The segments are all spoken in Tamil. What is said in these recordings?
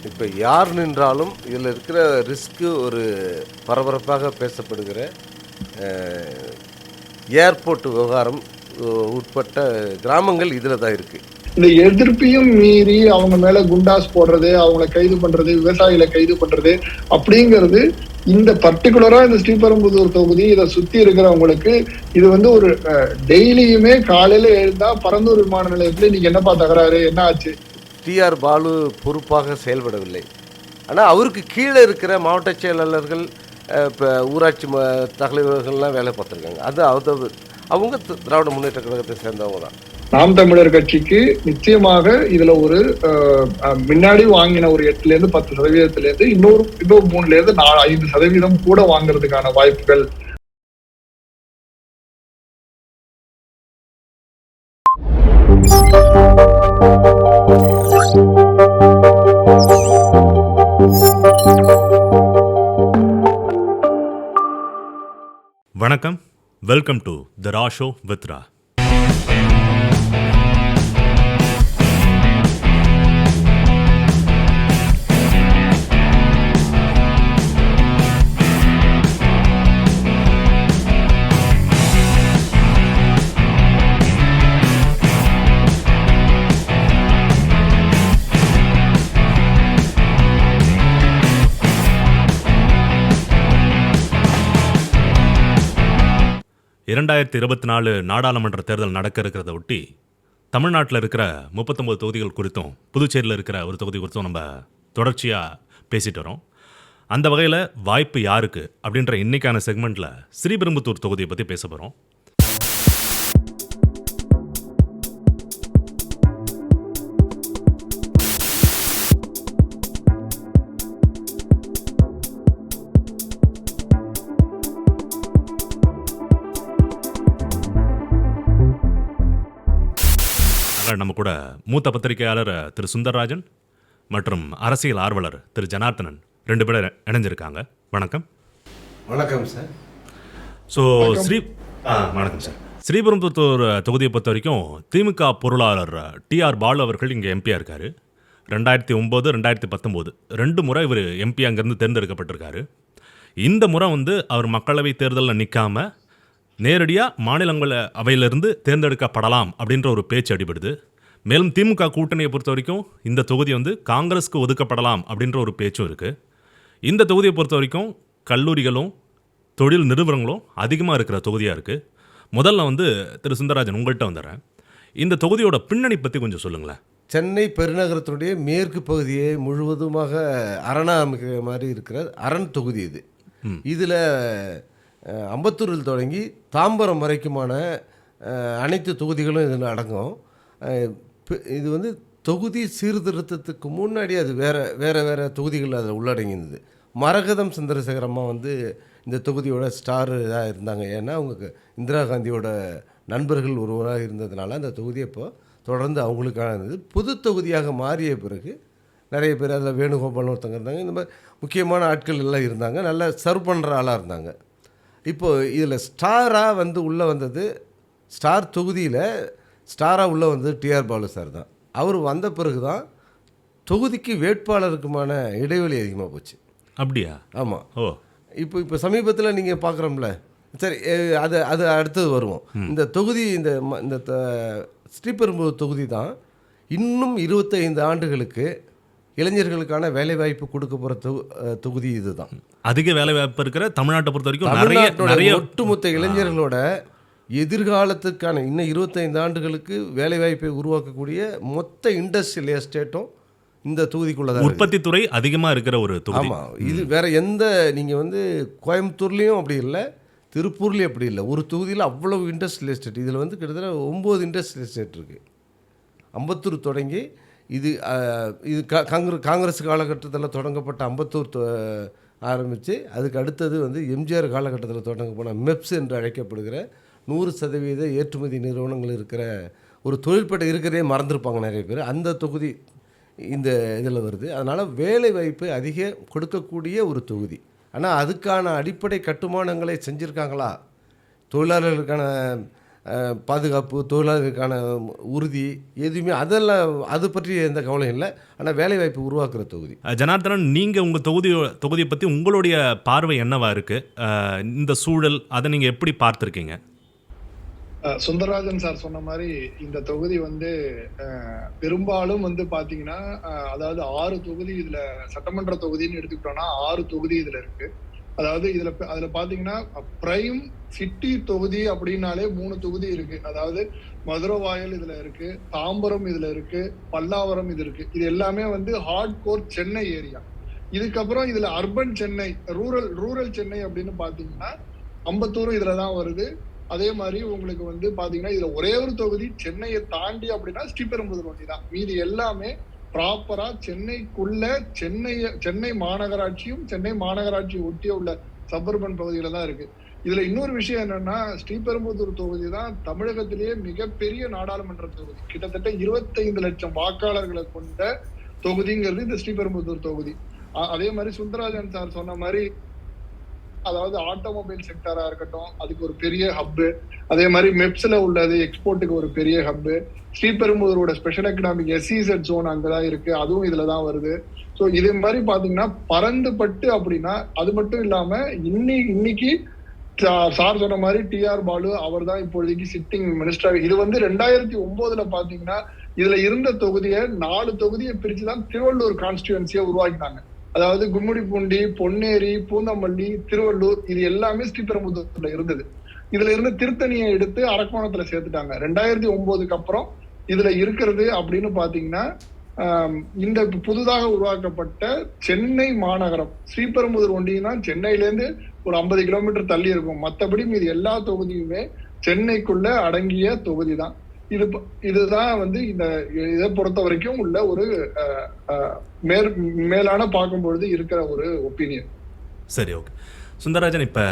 இப்போ யார் நின்றாலும் இதில் இருக்கிற ரிஸ்க்கு ஒரு பரபரப்பாக பேசப்படுகிற ஏர்போர்ட் விவகாரம் உட்பட்ட கிராமங்கள் இதில் தான் இருக்குது. இந்த எதிர்ப்பையும் மீறி அவங்க மேல குண்டாஸ் போடுறது, அவங்கள கைது பண்றது, விவசாயிகளை கைது பண்றது அப்படிங்கிறது இந்த பர்டிகுலரா இந்த ஸ்ரீபெரும்புதூர் தொகுதி இதை சுத்தி இருக்கிறவங்களுக்கு இது வந்து ஒரு டெய்லியுமே காலையில எழுந்தா பரந்தூர் விமான நிலையத்துல நீங்க என்னப்பா தகராறு, என்ன ஆச்சு? டிஆர் பாலு பொறுப்பாக செயல்படவில்லை. ஆனால் அவருக்கு கீழே இருக்கிற மாவட்ட செயலாளர்கள், இப்போ ஊராட்சி தலைவர்கள்லாம் வேலை பார்த்துருக்காங்க. அது அவங்க திராவிட முன்னேற்ற கழகத்தை சேர்ந்தவங்க தான். நாம் தமிழர் கட்சிக்கு நிச்சயமாக இதுல ஒரு முன்னாடி வாங்கின ஒரு 8% 10% இன்னொரு 3% கூட வாங்குறதுக்கான வாய்ப்புகள். வணக்கம், welcome to the Raa show with Raa. (2024) நாடாளுமன்ற தேர்தல் நடக்க இருக்கிறத ஒட்டி தமிழ்நாட்டில் இருக்கிற 39 தொகுதிகள் குறித்தும் புதுச்சேரியில் இருக்கிற ஒரு தொகுதி குறித்தும் நம்ம தொடர்ச்சியாக பேசிட்டு வரோம். அந்த வகையில் வாய்ப்பு யாருக்கு அப்படின்ற இன்னைக்கான செக்மெண்ட்டில் ஸ்ரீபெரும்புதூர் தொகுதியை பற்றி பேச போகிறோம். நம்ம கூட மூத்த பத்திரிகையாளர் திரு சுந்தரராஜன் மற்றும் அரசியல் ஆர்வலர் திரு ஜனார்த்தனன் 2 பேர் இணைஞ்சிருக்காங்க. வணக்கம். வணக்கம் சார். வணக்கம் சார். ஸ்ரீபெரும்புதூர் தொகுதியை பொறுத்த வரைக்கும் திமுக பொருளாளர் டிஆர் பாலு அவர்கள் இங்கே எம்பியாக இருக்கார். 2009, 2019 2 முறை இவர் எம்பி அங்கேருந்து தேர்ந்தெடுக்கப்பட்டிருக்காரு. இந்த முறை அவர் மக்களவை தேர்தலில் நிற்காமல் நேரடியாக மாநிலங்கள அவையிலிருந்து தேர்ந்தெடுக்கப்படலாம் அப்படின்ற ஒரு பேச்சு அடிபடுது. மேலும் திமுக கூட்டணியை பொறுத்த வரைக்கும் இந்த தொகுதி காங்கிரஸுக்கு ஒதுக்கப்படலாம் அப்படின்ற ஒரு பேச்சும் இருக்குது. இந்த தொகுதியை பொறுத்த வரைக்கும் கல்லூரிகளும் தொழில் நிறுவனங்களும் அதிகமாக இருக்கிற தொகுதியாக இருக்குது. முதல்ல திரு சுந்தரராஜன் உங்கள்கிட்ட வந்துடுறேன். இந்த தொகுதியோட பின்னணி பற்றி கொஞ்சம் சொல்லுங்களேன். சென்னை பெருநகரத்தினுடைய மேற்கு பகுதியை முழுவதுமாக அரணாமிக்க மாதிரி இருக்கிற அரண் தொகுதி இது. இதில் அம்பத்தூரில் தொடங்கி தாம்பரம் வரைக்குமான அனைத்து தொகுதிகளும் இதில் அடங்கும். இது தொகுதி சீர்திருத்தத்துக்கு முன்னாடி அது வேறு தொகுதிகள் அதில் உள்ளடங்கியிருந்தது. மரகதம் சந்திரசேகரம்மா இந்த தொகுதியோட ஸ்டார் இதாக இருந்தாங்க. ஏன்னா அவங்க இந்திரா காந்தியோட நண்பர்கள் ஒருவராக இருந்ததுனால அந்த தொகுதியை இப்போ தொடர்ந்து அவங்களுக்கான இருந்தது. புது தொகுதியாக மாறிய பிறகு நிறைய பேர் அதில் வேணுகோபால்னு ஒருத்தங்க இருந்தாங்க. இந்த மாதிரி முக்கியமான ஆட்கள் எல்லாம் இருந்தாங்க. நல்லா சர்வ் பண்ணுற ஆளாக இருந்தாங்க. இப்போது இதில் ஸ்டாராக உள்ளே வந்தது, ஸ்டார் தொகுதியில் ஸ்டாராக உள்ளே வந்தது டிஆர் பாலு சார் தான். அவர் வந்த பிறகு தான் தொகுதிக்கு வேட்பாளருக்குமான இடைவெளி அதிகமாக போச்சு. அப்படியா? ஆமாம். ஓ, இப்போ சமீபத்தில் நீங்கள் பார்க்குறோம்ல, சரி அது அடுத்தது வருவோம். இந்த தொகுதி இந்த ஸ்ரீபெரும்புதூர் தொகுதி தான் இன்னும் 25 ஆண்டுகளுக்கு இளைஞர்களுக்கான வேலைவாய்ப்பு கொடுக்க போகிற தொகுதி இது தான். அதிக வேலைவாய்ப்பு இருக்கிற தமிழ்நாட்டை பொறுத்த வரைக்கும் நிறைய ஒட்டுமொத்த இளைஞர்களோட எதிர்காலத்துக்கான இன்னும் 25 ஆண்டுகளுக்கு வேலைவாய்ப்பை உருவாக்கக்கூடிய மொத்த இண்டஸ்ட்ரியல் எஸ்டேட்டும் இந்த தொகுதிக்குள்ளே தான். உற்பத்தி துறை அதிகமாக இருக்கிற ஒரு தொகுதி. ஆமாம். இது வேறு எந்த நீங்கள் கோயம்புத்தூர்லேயும் அப்படி இல்லை, திருப்பூர்லேயும் அப்படி இல்லை. ஒரு தொகுதியில் அவ்வளவு இண்டஸ்ட்ரியல் எஸ்டேட். இதில் கிட்டத்தட்ட 9 இண்டஸ்ட்ரியல் எஸ்டேட் இருக்குது. அம்பத்தூர் தொடங்கி இது காங்கிரஸ் காலகட்டத்தில் தொடங்கப்பட்ட அம்பத்தூர் ஆரம்பித்து அதுக்கு அடுத்தது எம்ஜிஆர் காலகட்டத்தில் தொடங்கப்பட்ட மெப்ஸ் என்று அழைக்கப்படுகிற 100% ஏற்றுமதி நிறுவனங்கள் இருக்கிற ஒரு தொழில்பேட்டை இருக்கிறதே மறந்துருப்பாங்க நிறைய பேர். அந்த தொகுதி இந்த இதில் வருது. அதனால் வேலை வாய்ப்பு அதிக கொடுக்கக்கூடிய ஒரு தொகுதி. ஆனால் அதுக்கான அடிப்படை கட்டுமானங்களை செஞ்சுருக்காங்களா? தொழிலாளர்களுக்கான பாதுகாப்பு, தொழிலாளர்களுக்கான உறுதி எதுவுமே அதெல்லாம் அது பற்றி எந்த கவலையும் இல்லை. ஆனால் வேலைவாய்ப்பு உருவாக்குற தொகுதி. ஜனார்தனன், நீங்கள் உங்கள் தொகுதியை பற்றி உங்களுடைய பார்வை என்னவா இருக்குது? இந்த சூழல் அதை நீங்கள் எப்படி பார்த்துருக்கீங்க? சுந்தரராஜன் சார் சொன்ன மாதிரி இந்த தொகுதி வந்து பெரும்பாலும் வந்து பாத்தீங்கன்னா அதாவது 6 தொகுதி இதுல சட்டமன்ற தொகுதின்னு எடுத்துக்கிட்டோம்னா 6 தொகுதி இதுல இருக்கு. அதாவது அதுல பாத்தீங்கன்னா பிரைம் சிட்டி தொகுதி அப்படின்னாலே 3 தொகுதி இருக்கு. அதாவது மதுரவாயல் இதுல இருக்கு, தாம்பரம் இதுல இருக்கு, பல்லாவரம் இது இருக்கு. இது எல்லாமே வந்து ஹார்ட் கோர் சென்னை ஏரியா. இதுக்கப்புறம் இதுல அர்பன் சென்னை, ரூரல் சென்னை அப்படின்னு பாத்தீங்கன்னா அம்பத்தூரும் இதுலதான் வருது. அதே மாதிரி உங்களுக்கு வந்து பாத்தீங்கன்னா இதுல ஒரே ஒரு தொகுதி சென்னையை தாண்டி அப்படின்னா ஸ்ரீபெரும்புதூர் ஒண்டி தான். மீதி எல்லாமே ப்ராப்பரா சென்னைக்குள்ள சென்னை மாநகராட்சியும் சென்னை மாநகராட்சி ஒட்டிய உள்ள சபர்பன் பகுதியில தான் இருக்கு. இதுல இன்னொரு விஷயம் என்னன்னா, ஸ்ரீபெரும்புதூர் தொகுதி தான் தமிழகத்திலேயே மிகப்பெரிய நாடாளுமன்ற தொகுதி. கிட்டத்தட்ட 25 லட்சம் வாக்காளர்களை கொண்ட தொகுதிங்கிறது இந்த ஸ்ரீபெரும்புதூர் தொகுதி. அதே மாதிரி சுந்தரராஜன் சார் சொன்ன மாதிரி அதாவது ஆட்டோமொபைல் செக்டரா இருக்கட்டும், அதுக்கு ஒரு பெரிய ஹப்பு. அதே மாதிரி மெப்ஸ்ல உள்ளது எக்ஸ்போர்ட்டுக்கு ஒரு பெரிய ஹப்பு. ஸ்ரீபெரும்புதூரோட ஸ்பெஷல் எக்கனாமிக் SEZ ஜோன் அங்கதான் இருக்கு, அதுவும் இதுலதான் வருது. ஸோ இதே மாதிரி பாத்தீங்கன்னா பறந்துபட்டு அப்படின்னா அது மட்டும் இல்லாம இன்னைக்கு சார் சொன்ன மாதிரி TR பாலு அவர் தான் இப்போதைக்கு சிட்டிங் மினிஸ்டர். இது வந்து 2009 பாத்தீங்கன்னா இதுல இருந்த தொகுதியை 4 தொகுதியை பிரிச்சுதான் திருவள்ளூர் கான்ஸ்டிடுவன்சியை உருவாக்கினாங்க. அதாவது கும்மிடிப்பூண்டி, பொன்னேரி, பூந்தமல்லி, திருவள்ளூர் இது எல்லாமே ஸ்ரீபெரும்புதூர்ல இருந்தது. இதுல இருந்து திருத்தணியை எடுத்து அரக்கோணத்துல சேர்த்துட்டாங்க 2009க்கு அப்புறம். இதுல இருக்கிறது அப்படின்னு பாத்தீங்கன்னா இந்த புதுதாக உருவாக்கப்பட்ட சென்னை மாநகரம் ஸ்ரீபெரும்புதூர் ஒண்டியும் தான் சென்னையில இருந்து ஒரு 50 கிலோமீட்டர் தள்ளி இருக்கும். மற்றபடி மீது எல்லா தொகுதியுமே சென்னைக்குள்ள அடங்கிய தொகுதி தான். இதுதான் வந்து இந்த இதை பொறுத்த வரைக்கும் உள்ள ஒரு மேலான பார்க்கும்பொழுது இருக்கிற ஒரு ஒப்பீனியன். சரி, ஓகே. சுந்தரராஜன், இப்போ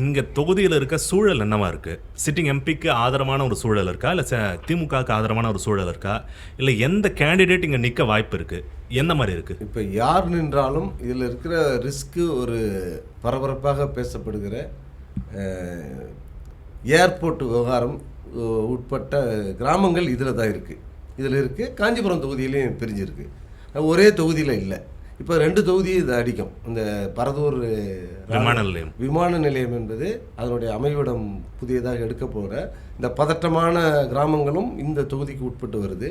இங்கே தொகுதியில் இருக்க சூழல் என்னவா இருக்குது? சிட்டிங் எம்பிக்கு ஆதரவான ஒரு சூழல் இருக்கா, இல்லை திமுகவுக்கு ஆதரவான ஒரு சூழல் இருக்கா, இல்லை எந்த கேண்டிடேட் இங்கே நிற்க வாய்ப்பு இருக்குது, என்ன மாதிரி இருக்குது? இப்போ யார் நின்றாலும் இதில் இருக்கிற ரிஸ்க்கு ஒரு பரபரப்பாக பேசப்படுகிற ஏர்போர்ட் விவகாரம் உட்பட்ட கிராமங்கள் இதில் தான் இருக்குது. இதில் இருக்குது. காஞ்சிபுரம் தொகுதியிலையும் பிரிஞ்சிருக்கு. ஒரே தொகுதியில் இல்லை. இப்போ 2 தொகுதியை இது அடிக்கும். இந்த பரதூர் விமான நிலையம் என்பது அதனுடைய அமைவிடம் புதியதாக எடுக்க போகிற இந்த பதட்டமான கிராமங்களும் இந்த தொகுதிக்கு உட்பட்டு வருது.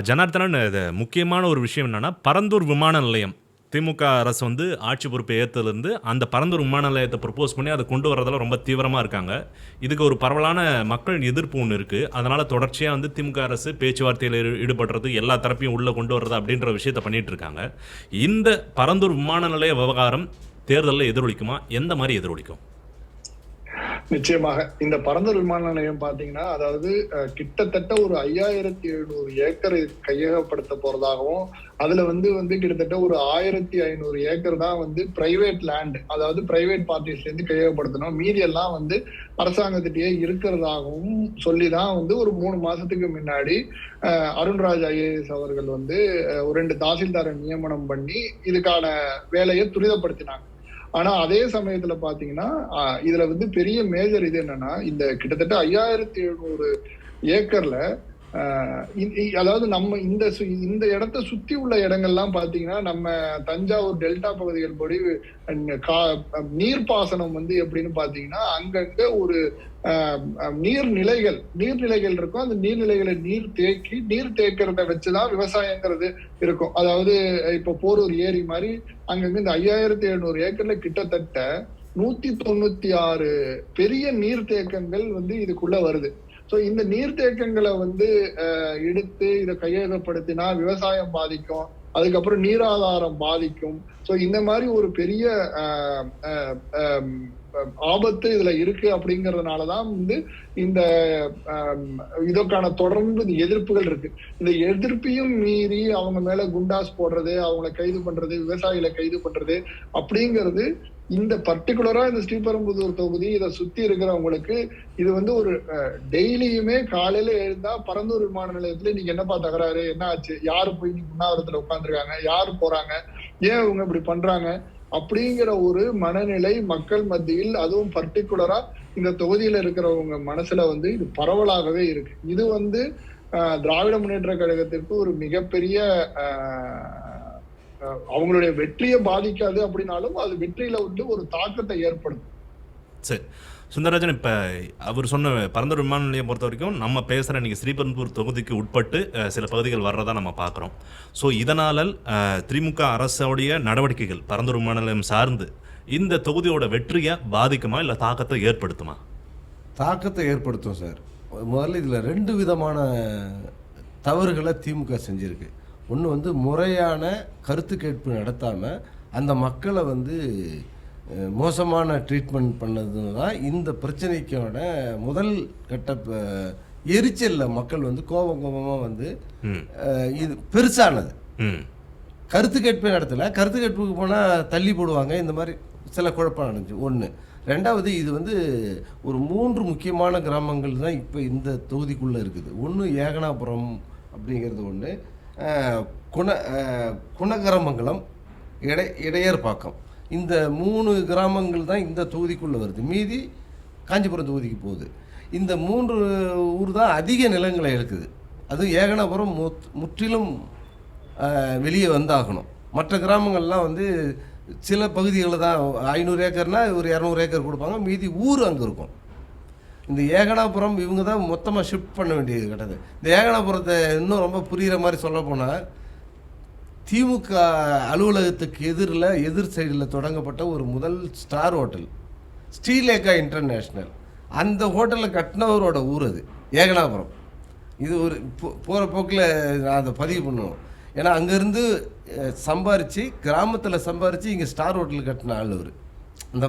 ஜனார்தனன், இது முக்கியமான ஒரு விஷயம் என்னன்னா, பரந்தூர் விமான நிலையம் திமுக அரசு வந்து ஆட்சி பொறுப்பை ஏற்றதுலேருந்து அந்த பரந்தூர் விமான நிலையத்தை ப்ரப்போஸ் பண்ணி அதை கொண்டு வரதெல்லாம் ரொம்ப தீவிரமாக இருக்காங்க. இதுக்கு ஒரு பரவலான மக்கள் எதிர்ப்பு ஒன்று இருக்குது. அதனால் தொடர்ச்சியாக வந்து திமுக அரசு பேச்சுவார்த்தையில் ஈடுபடுறது, எல்லா தரப்பையும் உள்ளே கொண்டு வர்றது அப்படின்ற விஷயத்தை பண்ணிகிட்டு இருக்காங்க. இந்த பரந்தூர் விமான நிலைய விவகாரம் தேர்தலில் எதிரொலிக்குமா? எந்த மாதிரி எதிரொலிக்கும்? நிச்சயமாக இந்த பரந்தூர் விமான நிலையம் பாத்தீங்கன்னா, அதாவது கிட்டத்தட்ட ஒரு 5700 ஏக்கர் கையகப்படுத்த போறதாகவும், அதுல வந்து கிட்டத்தட்ட ஒரு 1500 ஏக்கர் தான் வந்து பிரைவேட் லேண்ட், அதாவது பிரைவேட் பார்ட்டிஸ்ல இருந்து கையகப்படுத்தணும். மீதி எல்லாம் வந்து அரசாங்கத்திலேயே இருக்கிறதாகவும் சொல்லிதான் வந்து ஒரு 3 மாசத்துக்கு முன்னாடி அருண்ராஜ் IAS அவர்கள் வந்து ஒரு 2 தாசில்தாரை நியமனம் பண்ணி இதுக்கான வேலையை துரிதப்படுத்தினாங்க. ஆனா அதே சமயத்துல பாத்தீங்கன்னா இதுல வந்து பெரிய மேஜர் இது என்னன்னா, இந்த கிட்டத்தட்ட 5700 ஏக்கர்ல அதாவது நம்ம இந்த இடத்த சுத்தி உள்ள இடங்கள்லாம் பாத்தீங்கன்னா, நம்ம தஞ்சாவூர் டெல்டா பகுதிகள் படி நீர்ப்பாசனம் வந்து எப்படின்னு பாத்தீங்கன்னா, அங்கங்க ஒரு நீர்நிலைகள் இருக்கும். அந்த நீர்நிலைகளை நீர் தேக்கிறத வச்சுதான் விவசாயங்கிறது இருக்கும். அதாவது இப்ப போரூர் ஏரி மாதிரி அங்கங்க இந்த 5700 ஏக்கர்ல கிட்டத்தட்ட 196 பெரிய நீர்த்தேக்கங்கள் வந்து இதுக்குள்ள வருது. சோ இந்த நீர்த்தேக்கங்களை வந்து எடுத்து இதை கையகப்படுத்தினா விவசாயம் பாதிக்கும், அதுக்கப்புறம் நீராதாரம் பாதிக்கும். சோ இந்த மாதிரி ஒரு பெரிய ஆபத்து இதுல இருக்கு. அப்படிங்கறதுனாலதான் வந்து இந்த இதற்கான தொடர்ந்து எதிர்ப்புகள் இருக்கு. இந்த எதிர்ப்பையும் மீறி அவங்க மேல குண்டாஸ் போடுறது, அவங்களை கைது பண்றது, விவசாயிகளை கைது பண்றது அப்படிங்கிறது இந்த பர்டிகுலரா இந்த ஸ்ரீபெரும்புதூர் தொகுதி இதை சுத்தி இருக்கிறவங்களுக்கு இது வந்து ஒரு டெய்லியுமே காலையில எழுந்தா பரந்தூர் விமான நிலையத்துல நீங்க என்னப்பா தகராறு, என்ன ஆச்சு, யாரு போய் உண்ணாவிரத்துல உட்காந்துருக்காங்க, யாரு போறாங்க, ஏன் இவங்க இப்படி பண்றாங்க, அப்படிங்கிற ஒரு மனநிலை மக்கள் மத்தியில், அதுவும் பர்டிகுலரா இந்த தொகுதியில இருக்கிறவங்க மனசுல வந்து இது பரவலாகவே இருக்கு. இது வந்து திராவிட முன்னேற்ற கழகத்திற்கு ஒரு மிகப்பெரிய அவங்களுடைய வெற்றியை பாதிக்காது அப்படின்னாலும் அது வெற்றியில வந்து ஒரு தாக்கத்தை ஏற்படுத்தும். சரி சுந்தரராஜன், இப்போ அவர் சொன்ன பரந்தூர் விமான நிலையம் பொறுத்த வரைக்கும் நம்ம பேசுகிற நீங்கள் ஸ்ரீபெரும்புதூர் தொகுதிக்கு உட்பட்டு சில பகுதிகள் வர்றதா நம்ம பார்க்குறோம். ஸோ இதனால் திமுக அரசோடைய நடவடிக்கைகள் பரந்தூர் விமான நிலையம் சார்ந்து இந்த தொகுதியோட வெற்றியை பாதிக்குமா இல்லை தாக்கத்தை ஏற்படுத்துமா? தாக்கத்தை ஏற்படுத்தும் சார். முதல்ல இதில் 2 விதமான தவறுகளை திமுக செஞ்சுருக்கு. ஒன்று வந்து முறையான கருத்து கேட்பு நடத்தாமல் அந்த மக்களை வந்து மோசமான ட்ரீட்மெண்ட் பண்ணது தான் இந்த பிரச்சனைக்கான முதல் கட்ட எரிச்சலில் மக்கள் வந்து கோபமாக வந்து இது பெருசானது. கருத்து கேட்பே நடத்தலை, கருத்து கேட்புக்கு போனால் தள்ளி போடுவாங்க, இந்த மாதிரி சில குழப்பம் நடந்துச்சு. ஒன்று. ரெண்டாவது, இது வந்து ஒரு 3 முக்கியமான கிராமங்கள் தான் இப்போ இந்த தொகுதிக்குள்ளே இருக்குது. ஒன்று ஏகனாபுரம் அப்படிங்கிறது ஒன்று, குணகரமங்கலம், இடையர்பாக்கம். இந்த 3 கிராமங்கள் தான் இந்த தொகுதிக்குள்ளே வருது. மீதி காஞ்சிபுரம் தொகுதிக்கு போகுது. இந்த 3 ஊர் தான் அதிக நிலங்களை இருக்குது. அதுவும் ஏகனாபுரம் முற்றிலும் வெளியே வந்தாகணும். மற்ற கிராமங்கள்லாம் வந்து சில பகுதிகளில் தான் 500 ஏக்கர்னா ஒரு 200 ஏக்கர் கொடுப்பாங்க, மீதி ஊர் அங்கே இருக்கும். இந்த ஏகனாபுரம் இவங்க தான் மொத்தமாக ஷிஃப்ட் பண்ண வேண்டியது கிடையாது. இந்த ஏகனாபுரத்தை இன்னும் ரொம்ப புரிகிற மாதிரி சொல்ல போனால், திமுக அலுவலகத்துக்கு எதிர் சைடில் தொடங்கப்பட்ட ஒரு முதல் ஸ்டார் ஹோட்டல் ஸ்ரீலேகா இன்டர்நேஷ்னல், அந்த ஹோட்டலில் கட்டினவரோட ஊர் அது ஏகனாபுரம். இது ஒரு போகிற போக்கில் நான் அதை பதிவு பண்ணுவோம். ஏன்னா அங்கேருந்து சம்பாரித்து கிராமத்தில் சம்பாரித்து இங்கே ஸ்டார் ஹோட்டல் கட்டின ஆள் அவர், அந்த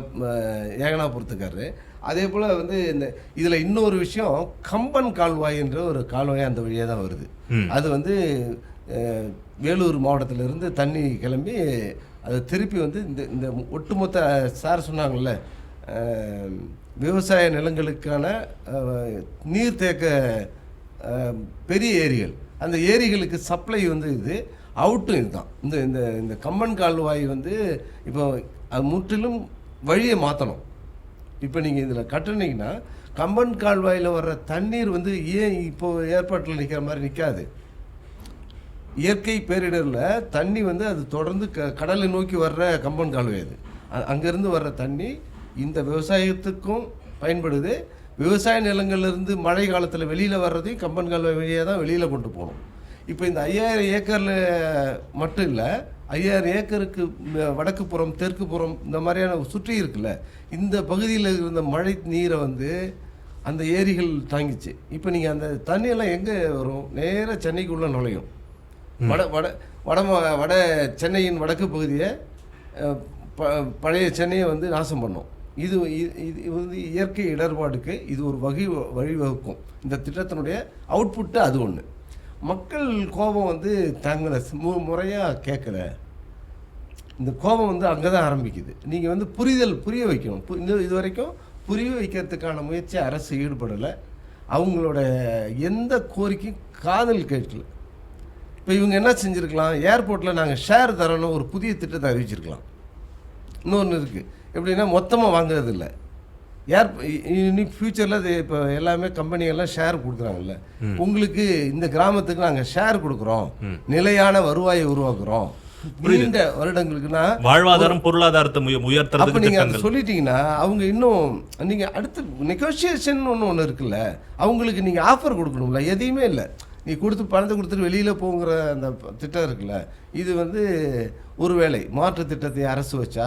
ஏகனாபுரத்துக்காரரு. அதே போல் வந்து இந்த இதில் இன்னொரு விஷயம், கம்பன் கால்வாய் என்ற ஒரு கால்வாய் அந்த வழியாக தான் வருது. அது வந்து வேலூர் மாவட்டத்திலிருந்து தண்ணி கிளம்பி அதை திருப்பி வந்து இந்த ஒட்டுமொத்த சார் சொன்னாங்கள்ல, விவசாய நிலங்களுக்கான நீர்த்தேக்க பெரிய ஏரிகள், அந்த ஏரிகளுக்கு சப்ளை வந்து இது அவுட்டும் இதுதான். இந்த இந்த இந்த கம்பன் கால்வாய் வந்து இப்போ அது முற்றிலும் வழியை மாற்றணும். இப்போ நீங்கள் இதில் கட்டுனீங்கன்னா கம்பன் கால்வாயில் வர்ற தண்ணீர் வந்து ஏன் இப்போ ஏற்பாட்டில் நிற்கிற மாதிரி நிற்காது. இயற்கை பேரிடரில் தண்ணி வந்து அது தொடர்ந்து கடலை நோக்கி வர்ற கம்பன் கால்வாய் அது. அங்கேருந்து வர்ற தண்ணி இந்த விவசாயத்துக்கும் பயன்படுது. விவசாய நிலங்கள்லேருந்து மழை காலத்தில் வெளியில் வர்றதையும் கம்பன் கால்வாய் வழியாக தான் வெளியில் கொண்டு போகணும். இப்போ இந்த 5000 ஏக்கரில் மட்டும் இல்லை, 5000 ஏக்கருக்கு வடக்கு புறம் தெற்கு புறம் இந்த மாதிரியான சுற்றி இருக்குல்ல, இந்த பகுதியில் இருந்த மழை நீரை வந்து அந்த ஏரிகள் தாங்கிச்சு. இப்போ நீங்கள் அந்த தண்ணியெல்லாம் எங்கே வரும்? நேராக சென்னைக்குள்ளே நுழையும். வட சென்னையின் வடக்கு பகுதியை பழைய சென்னையை வந்து நாசம் பண்ணும். இது வந்து இயற்கை இடர்பாடுக்கு இது ஒரு வழிவகுக்கும். இந்த திட்டத்தினுடைய அவுட்புட்டு அது ஒன்று. மக்கள் கோபம் வந்து தங்களை முறையாக கேட்கல, இந்த கோபம் வந்து அங்கே தான் ஆரம்பிக்குது. நீங்கள் வந்து புரிய வைக்கணும். இது வரைக்கும் புரிய வைக்கிறதுக்கான முயற்சி அரசு ஈடுபடலை. அவங்களோட எந்த கோரிக்கையும் காதல் கேட்கல. இப்போ இவங்க என்ன செஞ்சுருக்கலாம், ஏர்போர்ட்டில் நாங்கள் ஷேர் தரணும் ஒரு புதிய திட்டத்தை அறிவிச்சிருக்கலாம். இன்னொன்று இருக்குது, எப்படின்னா மொத்தமாக வாங்குறது இல்லை. இன்னைக்கு ஃப்யூச்சரில் அது இப்போ எல்லாமே கம்பெனியெல்லாம் ஷேர் கொடுக்குறாங்கல்ல, உங்களுக்கு இந்த கிராமத்துக்கு நாங்கள் ஷேர் கொடுக்குறோம், நிலையான வருவாயை உருவாக்குறோம் நீண்ட வருடங்களுக்குன்னா வாழ்வாதாரம் பொருளாதாரத்தை உயர்த்துறது. அப்போ நீங்கள் அதை சொல்லிட்டீங்கன்னா அவங்க இன்னும் நீங்கள் அடுத்து நெகோசியேஷன் ஒன்று இருக்குல்ல, அவங்களுக்கு நீங்கள் ஆஃபர் கொடுக்கணும்ல. எதையுமே இல்லை, நீ பணத்தை கொடுத்துட்டு வெளியில் போங்கிற அந்த திட்டம் இருக்குல்ல, இது வந்து ஒருவேளை மாற்று திட்டத்தை அரசு வச்சா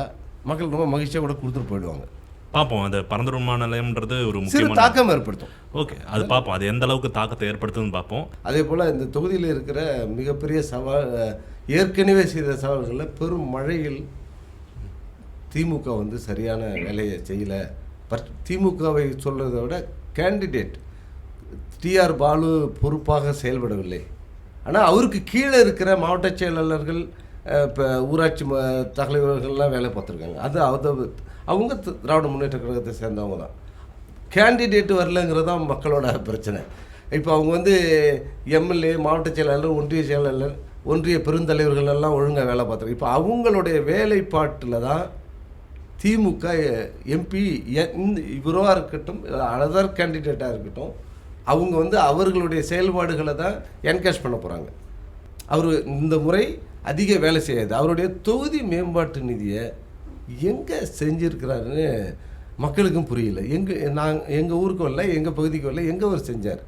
மக்கள் ரொம்ப மகிழ்ச்சியாக கூட கொடுத்துட்டு போயிடுவாங்க. பார்ப்போம். அந்த பரந்தூர் விமான நிலையம்ன்றது ஒரு முக்கிய தாக்கம் ஏற்படுத்தும். ஓகே, அது பார்ப்போம், அது எந்த அளவுக்கு தாக்கத்தை ஏற்படுத்துன்னு பார்ப்போம். அதே போல் இந்த தொகுதியில் இருக்கிற மிகப்பெரிய சவால், ஏற்கனவே செய்த சவால்களில் பெரும் மழையில் திமுக வந்து சரியான வேலையை செய்யலை. திமுகவை சொல்கிறத விட கேண்டிடேட் டிஆர் பாலு பொறுப்பாக செயல்படவில்லை. ஆனால் அவருக்கு கீழே இருக்கிற மாவட்ட செயலாளர்கள், இப்போ ஊராட்சி தலைவர்கள்லாம் வேலை பார்த்துருக்காங்க. அது அவங்க திராவிட முன்னேற்ற கழகத்தை சேர்ந்தவங்க தான். கேண்டிடேட் வரலங்கிறது தான் மக்களோட பிரச்சனை. இப்போ அவங்க வந்து எம்எல்ஏ, மாவட்ட செயலாளர், ஒன்றிய செயலாளர், ஒன்றிய பெருந்தலைவர்கள் எல்லாம் ஒழுங்காக வேலை பார்த்துருக்காங்க. இப்போ அவங்களுடைய வேலைப்பாட்டில் தான் திமுக எம்பி இவராக இருக்கட்டும், அதர் கேண்டிடேட்டாக இருக்கட்டும், அவங்க வந்து அவர்களுடைய செயல்பாடுகளை தான் என்கரேஜ் பண்ண போகிறாங்க. அவர் இந்த முறை அதிக வேலை செய்யாது. அவருடைய தொகுதி மேம்பாட்டு நிதியை எங்கே செஞ்சுருக்கிறாருன்னு மக்களுக்கும் புரியல. எங்கள் ஊருக்கு வரல, எங்கள் பகுதிக்கு வரல, எங்கே அவர் செஞ்சார்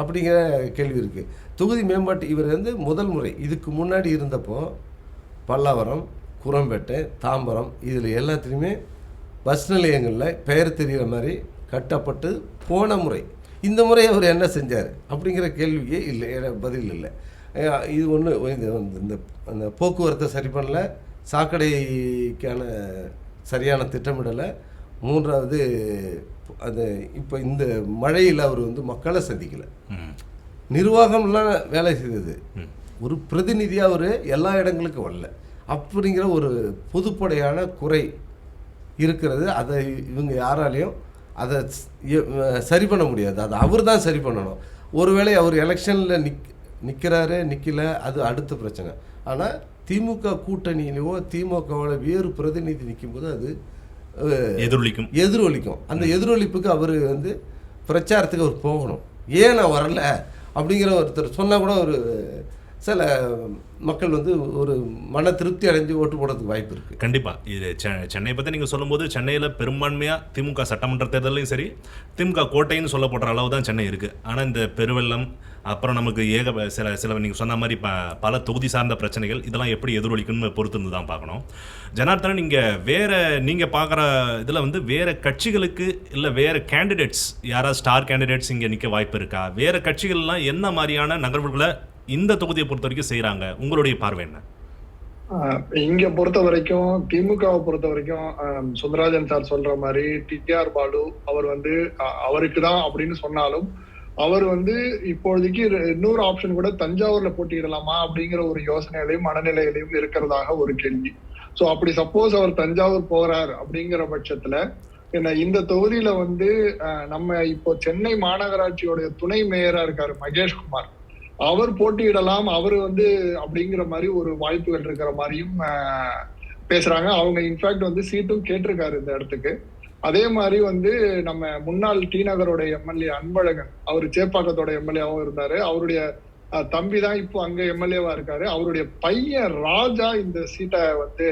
அப்படிங்கிற கேள்வி இருக்குது. தொகுதி மேம்பாட்டு இவர் வந்து முதல் முறை, இதுக்கு முன்னாடி இருந்தப்போ பல்லாவரம், குரம்பேட்டை, தாம்பரம் இதில் எல்லாத்துலேயுமே பஸ் நிலையங்களில் பெயர் தெரிகிற மாதிரி கட்டப்பட்டு போன முறை. இந்த முறை அவர் என்ன செஞ்சார் அப்படிங்கிற கேள்வியே இல்லை, பதில் இல்லை. இது ஒன்று, இந்த அந்த போக்குவரத்தை சரி பண்ணல, சாக்கடைக்கான சரியான திட்டமிடலை, மூன்றாவது அது இப்போ இந்த மழையில் அவர் வந்து மக்களை சந்திக்கலை. நிர்வாகம்லாம் வேலை செய்தது, ஒரு பிரதிநிதியாக அவர் எல்லா இடங்களுக்கும் வரல அப்படிங்கிற ஒரு பொதுப்படையான குறை இருக்கிறது. அதை இவங்க யாராலையும் அதை சரி பண்ண முடியாது. அதை அவர் தான் சரி பண்ணணும். ஒருவேளை அவர் எலெக்ஷனில் நிற்கிறாரு நிற்கல, அது அடுத்த பிரச்சனை. ஆனால் திமுக கூட்டணியிலோ திமுகவோட வேறு பிரதிநிதி நிற்கும்போது அது எதிரொலிக்கும். அந்த எதிரொலிப்புக்கு அவர் வந்து பிரச்சாரத்துக்கு அவர் போகணும். ஏன் நான் வரல அப்படிங்கிற ஒருத்தர் சொன்னால் கூட ஒரு சில மக்கள் வந்து ஒரு மன திருப்தி அடைஞ்சு ஓட்டு போடுறதுக்கு வாய்ப்பு இருக்குது. கண்டிப்பாக. இது சென்னை பற்றி நீங்கள் சொல்லும்போது சென்னையில் பெரும்பான்மையாக திமுக சட்டமன்ற தேர்தலையும் சரி, திமுக கோட்டைன்னு சொல்லப்படுற அளவு தான் சென்னை இருக்குது. ஆனால் இந்த பெருவெள்ளம், அப்புறம் நமக்கு சில நீங்கள் சொன்ன மாதிரி பல தொகுதி சார்ந்த பிரச்சனைகள், இதெல்லாம் எப்படி எதிரொலிக்குன்னு பொறுத்து தான் பார்க்கணும். ஜனார்த்தனன், நீங்கள் பார்க்குற இதில் வந்து வேறு கட்சிகளுக்கு இல்லை வேறு கேண்டிடேட்ஸ் யாராவது ஸ்டார் கேண்டிடேட்ஸ் இங்கே நிற்க வாய்ப்பு இருக்கா? வேறு கட்சிகள்லாம் என்ன மாதிரியான நகர்வுகளை இந்த தொகுதியை பொறுத்த வரைக்கும் செய்யறாங்க? உங்களுடைய பார்வை என்ன? இங்க பொறுத்த வரைக்கும், திமுகவை பொறுத்த வரைக்கும் சுந்தரராஜன் சார் சொல்ற மாதிரி டிஆர் பாலு அவர் வந்து அவருக்கு தான் அப்படின்னு சொன்னாலும், அவர் வந்து இப்போதைக்கு இன்னொரு ஆப்ஷன் கூட தஞ்சாவூர்ல போட்டியிடலாமா அப்படிங்கிற ஒரு யோசனையிலையும் மனநிலையிலையும் இருக்கிறதாக ஒரு கேள்வி. சோ அப்படி சப்போஸ் அவர் தஞ்சாவூர் போகிறார் அப்படிங்கிற பட்சத்துல என்ன, இந்த தொகுதியில வந்து நம்ம இப்போ சென்னை மாநகராட்சியோட துணை மேயரா இருக்காரு மகேஷ்குமார், அவர் போட்டியிடலாம், அவர் வந்து அப்படிங்கிற மாதிரி ஒரு வாய்ப்புகள் இருக்கிற மாதிரியும் பேசுறாங்க. அவங்க இன்ஃபேக்ட் வந்து சீட்டும் கேட்டிருக்காரு இந்த இடத்துக்கு. அதே மாதிரி வந்து நம்ம முன்னாள் டி நகரோட எம்எல்ஏ அன்பழகன், அவர் சேப்பாக்கத்தோட எம்எல்ஏவும் இருந்தாரு. அவருடைய தம்பி தான் இப்போ அங்க எம்எல்ஏவா இருக்காரு. அவருடைய பையன் ராஜா இந்த சீட்டை வந்து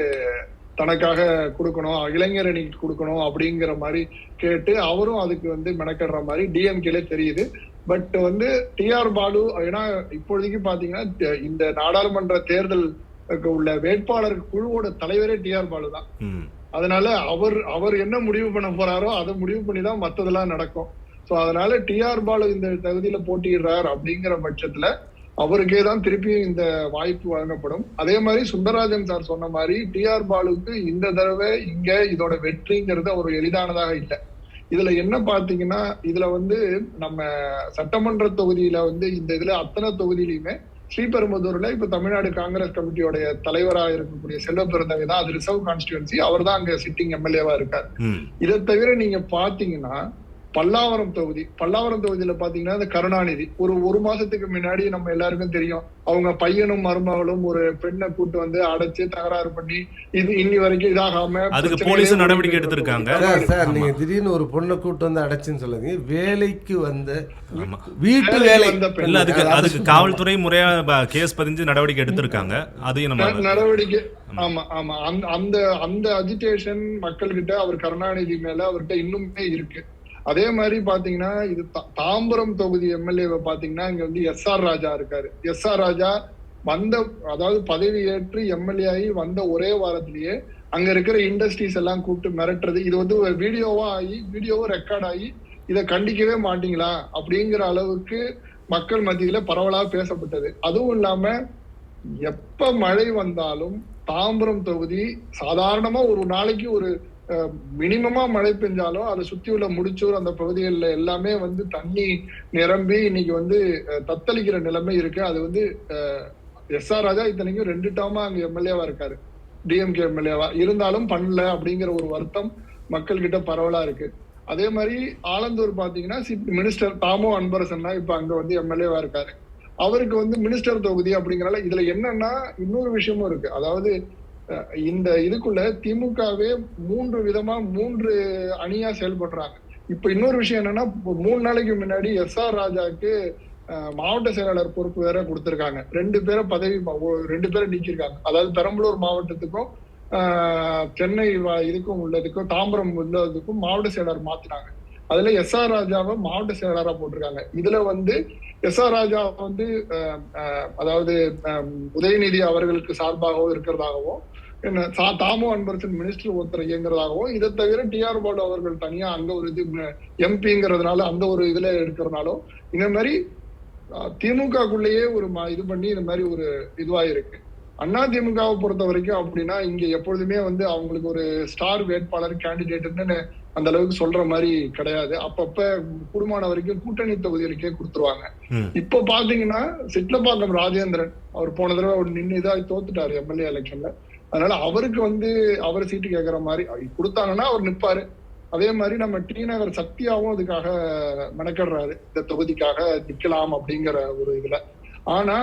தனக்காக கொடுக்கணும், இளைஞர் அணிக்கு கொடுக்கணும் அப்படிங்கிற மாதிரி கேட்டு அவரும் அதுக்கு வந்து மெனக்கிடுற மாதிரி டிஎம்கேலே தெரியுது. பட் வந்து டிஆர் பாலு, ஏன்னா இப்பொழுதைக்கு பாத்தீங்கன்னா இந்த நாடாளுமன்ற தேர்தல் உள்ள வேட்பாளர் குழுவோட தலைவரே டிஆர் பாலு தான். அதனால அவர் என்ன முடிவு பண்ண போறாரோ அதை முடிவு பண்ணி தான் மத்ததெல்லாம் நடக்கும். சோ அதனால டிஆர் பாலு இந்த தகுதியில போட்டியிடுறார் அப்படிங்கிற பட்சத்துல அவருக்கே தான் திருப்பியும் இந்த வாய்ப்பு வழங்கப்படும். அதே மாதிரி சுந்தரராஜன் சார் சொன்ன மாதிரி டிஆர் பாலுக்கு இந்த தடவை இங்க இதோட வெற்றிங்கிறது ஒரு எளிதானதாக இல்லை. இதுல என்ன பாத்தீங்கன்னா, இதுல வந்து நம்ம சட்டமன்ற தொகுதியில வந்து இந்த இதுல அத்தனை தொகுதியிலுமே ஸ்ரீபெரும்புதூர்ல இப்ப தமிழ்நாடு காங்கிரஸ் கமிட்டியோடைய தலைவராக இருக்கக்கூடிய செல்வ பெருந்தகை தான், அது ரிசர்வ் கான்ஸ்டிடுவன்சி, அவர் தான் அங்க சிட்டிங் எம்எல்ஏவா இருக்காரு. இதை தவிர நீங்க பாத்தீங்கன்னா பல்லாவரம் தொகுதியில பாத்தீங்கன்னா இந்த கருணாநிதி ஒரு மாசத்துக்கு முன்னாடி நம்ம எல்லாருக்கும் தெரியும், அவங்க பையனும் மருமகளும் ஒரு பெண்ணை கூட்டு வந்து அடைச்சு தகராறு பண்ணி இது இன்னி வரைக்கும் இதாகாம அதுக்கு போலீஸ் நடவடிக்கை எடுத்திருக்காங்க. சார் நீங்க திடீர்னு ஒரு பொண்ணை கூட்டு வந்து அடைச்சுன்னு சொல்லுங்க, வேலைக்கு வந்த வீட்டு வேலை இல்ல, அதுக்கு காவல்துறை முறையா கேஸ் பதிஞ்சு நடவடிக்கை எடுத்திருக்காங்க. அதையும் நம்ம நடவடிக்கை ஆமா அந்த அஜிடேஷன் மக்கள் கிட்ட அவர் கருணாநிதி மேல அவர்கிட்ட இன்னுமே இருக்கு. அதே மாதிரி பாத்தீங்கன்னா இது தாம்பரம் தொகுதி எம்எல்ஏவை பாத்தீங்கன்னா இங்க வந்து எஸ்ஆர் ராஜா இருக்காரு. எஸ்ஆர் ராஜா அதாவது பதவி ஏற்று எம்எல்ஏ ஆகி வந்த ஒரே வாரத்திலேயே அங்க இருக்கிற இண்டஸ்ட்ரீஸ் எல்லாம் கூப்பிட்டு மிரட்டுறது, இது வந்து ஒரு வீடியோவும் ரெக்கார்ட் ஆகி இதை கண்டிக்கவே மாட்டீங்களா அப்படிங்கிற அளவுக்கு மக்கள் மத்தியில பரவலா பேசப்பட்டது. அதுவும் இல்லாம எப்ப மழை வந்தாலும் தாம்பரம் தொகுதி சாதாரணமா ஒரு நாளைக்கு ஒரு மினிமமா மழை பெஞ்சாலும் அதை சுத்தி உள்ள முடிச்சூர் அந்த பகுதிகளில் எல்லாமே வந்து தண்ணி நிரம்பி இன்னைக்கு வந்து தத்தளிக்கிற நிலைமை இருக்கு. அது வந்து எஸ்ஆர் ராஜா இத்தனைக்கும் 2 டேர்மா அங்க எம்எல்ஏவா இருக்காரு, டிஎம்கே எம்எல்ஏவா இருந்தாலும் பண்ணல அப்படிங்கிற ஒரு வருத்தம் மக்கள் கிட்ட பரவலா இருக்கு. அதே மாதிரி ஆலந்தூர் பாத்தீங்கன்னா மினிஸ்டர் தாமோ அன்பரசன் தான் இப்ப அங்க வந்து எம்எல்ஏவா இருக்காரு. அவருக்கு வந்து மினிஸ்டர் தொகுதி அப்படிங்கறனால இதுல என்னன்னா இன்னொரு விஷயமும் இருக்கு. அதாவது இந்த இதுக்குள்ள திமுகவே 3 விதமா 3 அணியா செயல்படுறாங்க. இப்ப இன்னொரு விஷயம் என்னன்னா 3 நாளைக்கு முன்னாடி SR ராஜாக்கு மாவட்ட செயலாளர் பொறுப்பு வேற கொடுத்திருக்காங்க. 2 பேரை 2 பேரை நீக்கிருக்காங்க. அதாவது பெரம்பலூர் மாவட்டத்துக்கும் சென்னை இதுக்கும் உள்ளதுக்கும் தாம்பரம் உள்ளதுக்கும் மாவட்ட செயலாளர் மாத்தினாங்க. அதுல SR ராஜாவை மாவட்ட செயலாளரா போட்டிருக்காங்க. இதுல வந்து SR ராஜா வந்து அதாவது உதயநிதி அவர்களுக்கு சார்பாகவோ இருக்கிறதாகவும் தாமோ அன்பரசன் மினிஸ்டர் ஒருத்தர் இயங்குறதாகவும், இதை தவிர TR பாலு அவர்கள் தனியா அங்க ஒரு இது எம்பிங்கிறதுனால அந்த ஒரு இதுல இருக்கிறதுனாலும் இந்த மாதிரி திமுகக்குள்ளேயே ஒரு இது பண்ணி இந்த மாதிரி ஒரு இதுவா இருக்கு. அதிமுகவை பொறுத்த வரைக்கும் அப்படின்னா இங்க எப்பொழுதுமே வந்து அவங்களுக்கு ஒரு ஸ்டார் வேட்பாளர் கேண்டிடேட்னு அந்த அளவுக்கு சொல்ற மாதிரி கிடையாது. அப்பப்ப குடும்பமான வரைக்கும் கூட்டணி தொகுதிகளுக்கே கொடுத்துருவாங்க. இப்ப பாத்தீங்கன்னா சிட்லப்பாக்கம் ராஜேந்திரன் அவர் போன தடவை அவர் நின்று இதாகி தோத்துட்டாரு எம்எல்ஏ எலெக்ஷன்ல. அதனால அவருக்கு வந்து அவர் சீட்டு கேட்கற மாதிரி கொடுத்தாங்கன்னா அவர் நிப்பாரு. அதே மாதிரி நம்ம டி நகர் சத்யாவும் அதுக்காக மெனக்கிடுறாரு, இந்த தொகுதிக்காக நிக்கலாம் அப்படிங்கிற ஒரு இதுல. ஆனா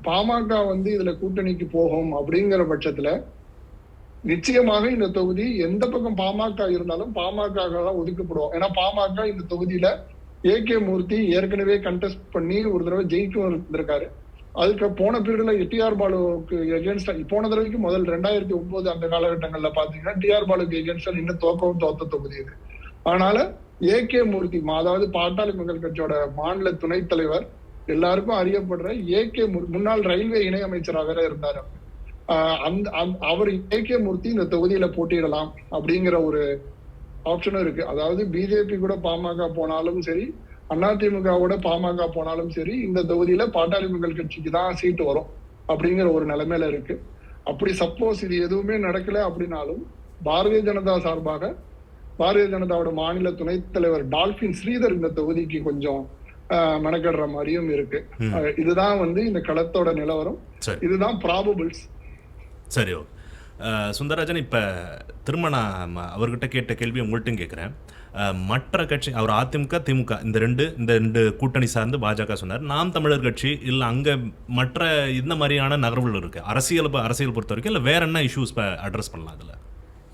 பாமக வந்து இதுல கூட்டணிக்கு போகும் அப்படிங்கிற பட்சத்துல நிச்சயமாக இந்த தொகுதி எந்த பக்கம் பாமக இருந்தாலும் பாமக தான் ஒதுக்கப்படுவோம். ஏன்னா பாமக இந்த தொகுதியில AK மூர்த்தி ஏற்கனவே கண்டெஸ்ட் பண்ணி ஒரு தடவை ஜெயிக்கும் இருந்திருக்காரு. அதுக்கு போன பீரியட்ல TR பாலுக்கு எகேன்ஸ்டா போன தடவைக்கு முதல் 2009 அந்த காலகட்டங்கள்ல பாத்தீங்கன்னா TR பாலுக்கு எகேன்ஸ்டா இன்னும் தோத்த தொகுதி இது. அதனால AK மூர்த்தி அதாவது பாட்டாளி மக்கள் கட்சியோட மாநில துணைத் தலைவர் எல்லாருக்கும் அறியப்படுற AK முன்னாள் ரயில்வே இணை அமைச்சராக வேற இருந்தாரு. அவர் AK மூர்த்தி இந்த தொகுதியில போட்டியிடலாம் அப்படிங்கிற ஒரு ஆப்ஷனும் இருக்கு. அதாவது பிஜேபி கூட பாமக போனாலும் சரி, அதிமுகவோட பாமக போனாலும் சரி, இந்த தொகுதியில பாட்டாளி மக்கள் கட்சிக்கு தான் சீட்டு வரும் அப்படிங்கிற ஒரு நிலைமையில இருக்கு. அப்படி சப்போஸ் இது எதுவுமே நடக்கல அப்படின்னாலும் பாரதிய ஜனதா சார்பாக பாரதிய ஜனதாவோட மாநில துணைத் தலைவர் டால்பின் ஸ்ரீதர் இந்த தொகுதிக்கு கொஞ்சம் மெனக்கிடுற மாதிரியும் இருக்கு. இதுதான் வந்து இந்த களத்தோட நிலவரம், இதுதான் ப்ராபபிள்ஸ். சரி, சுந்தரராஜன், இப்போ திரும்ப நான் அவர்கிட்ட கேட்ட கேள்வி உங்கள்கிட்டும் கேட்குறேன். மற்ற கட்சி அவர் அதிமுக திமுக இந்த ரெண்டு கூட்டணி சார்ந்து பாஜக சொன்னார். நாம் தமிழர் கட்சி இல்லை அங்கே மற்ற இந்த மாதிரியான நகர்வுகள் இருக்குது அரசியல் பொறுத்த வரைக்கும், இல்லை வேற என்ன இஷ்யூஸ் இப்போ அட்ரஸ் பண்ணலாம்? அதில்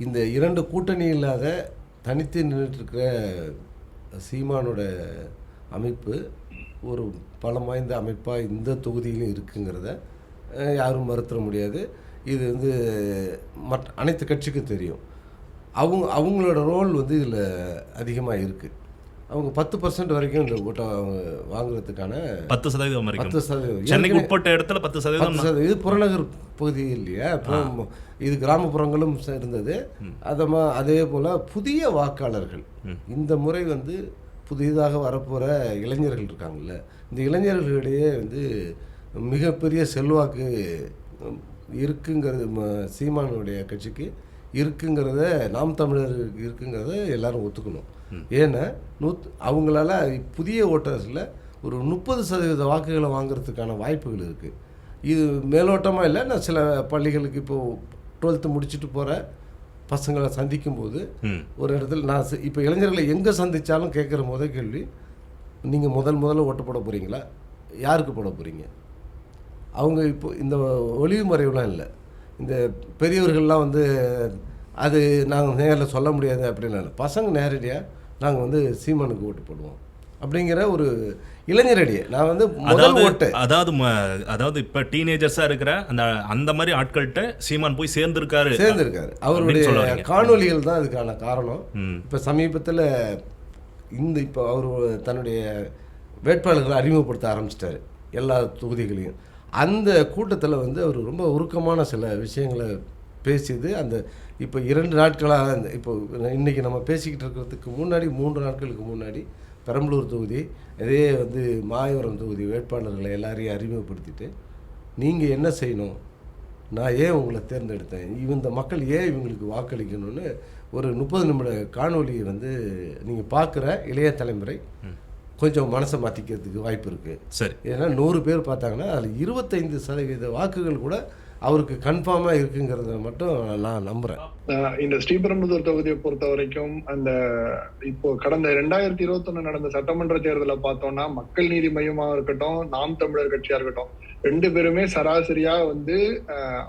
இந்த 2 கூட்டணி இல்லாத தனித்து நின்றுட்டுருக்கிற சீமானோட அமைப்பு ஒரு பலம் வாய்ந்த அமைப்பாக இந்த தொகுதியிலும் இருக்குங்கிறத யாரும் மறுத்துட முடியாது. இது வந்து அனைத்து கட்சிக்கும் தெரியும். அவங்களோட ரோல் வந்து இதில் அதிகமாக இருக்குது. அவங்க 10% வரைக்கும் இந்த ஓட்டை வாங்குறதுக்கான 10% சென்னைக்கு உட்பட்ட இடத்துல 10%. இது புறநகர் பகுதி இல்லையா, இது கிராமப்புறங்களும் இருந்தது. அதே போல் புதிய வாக்காளர்கள் இந்த முறை வந்து புதிதாக வரப்போகிற இளைஞர்கள் இருக்காங்கல்ல, இந்த இளைஞர்களிடையே வந்து மிகப்பெரிய செல்வாக்கு இருக்குங்கிறது சீமானுடைய கட்சிக்கு இருக்குங்கிறத, நாம் தமிழர் இருக்குங்கிறத எல்லாரும் ஒத்துக்கணும். ஏன்னா அவங்களால புதிய ஓட்டர்ஸில் ஒரு 30% வாக்குகளை வாங்குறதுக்கான வாய்ப்புகள் இருக்குது. இது மேலோட்டமாக இல்லை, நான் சில பள்ளிகளுக்கு இப்போது 12th முடிச்சுட்டு போகிற பசங்களை சந்திக்கும் போது ஒரு இடத்துல நான் இப்போ இளைஞர்களை எங்கே சந்தித்தாலும் கேட்குற முதல் கேள்வி, நீங்கள் முதல்ல ஓட்டு போட போகிறீங்களா, யாருக்கு போட போகிறீங்க? அவங்க இப்போ இந்த ஒளிவு மறைவுலாம் இல்லை, இந்த பெரியவர்கள்லாம் வந்து அது நாங்கள் நேரில் சொல்ல முடியாது அப்படின்னா இல்லை, பசங்க நேரடியாக நாங்கள் வந்து சீமானுக்கு ஓட்டு போடுவோம் அப்படிங்கிற ஒரு இளைஞரடியே நான் வந்து அதாவது இப்போ டீனேஜர்ஸாக இருக்கிற அந்த மாதிரி ஆட்கள்கிட்ட சீமான் போய் சேர்ந்துருக்காரு. அவருடைய காணொலிகள் தான் அதுக்கான காரணம். இப்போ சமீபத்தில் இப்போ அவர் தன்னுடைய வேட்பாளர்களை அறிமுகப்படுத்த ஆரம்பிச்சிட்டாரு எல்லா தொகுதிகளையும். அந்த கூட்டத்தில் வந்து அவர் ரொம்ப உருக்கமான சில விஷயங்களை பேசியது. அந்த இப்போ 2 நாட்களாக இப்போ இன்றைக்கி நம்ம பேசிக்கிட்டு இருக்கிறதுக்கு முன்னாடி 3 நாட்களுக்கு முன்னாடி பெரம்பலூர் தொகுதி, இதே வந்து மாயவரம் தொகுதி வேட்பாளர்களை எல்லாரையும் அறிமுகப்படுத்திட்டு, நீங்கள் என்ன செய்யணும், நான் ஏன் உங்களை தேர்ந்தெடுத்தேன், இந்த மக்கள் ஏன் இவங்களுக்கு வாக்களிக்கணும்னு ஒரு 30 நிமிட காணொலியை வந்து நீங்கள் பார்க்குற இளைய தலைமுறை கொஞ்சம் மனசை மாற்றிக்கிறதுக்கு வாய்ப்பு இருக்குது. சரி, ஏன்னா 100 பேர் பார்த்தாங்கன்னா அதில் 25% வாக்குகள் கூட அவருக்கு கன்ஃபார்மாக இருக்குங்கிறத மட்டும் நான் நம்புகிறேன். இந்த ஸ்ரீபெரும்புதூர் தொகுதியை பொறுத்த வரைக்கும் அந்த இப்போ கடந்த 2021 நடந்த சட்டமன்ற தேர்தலை பார்த்தோம்னா மக்கள் நீதி மையமாக இருக்கட்டும், நாம் தமிழர் கட்சியா இருக்கட்டும், ரெண்டு பேருமே சராசரியா வந்து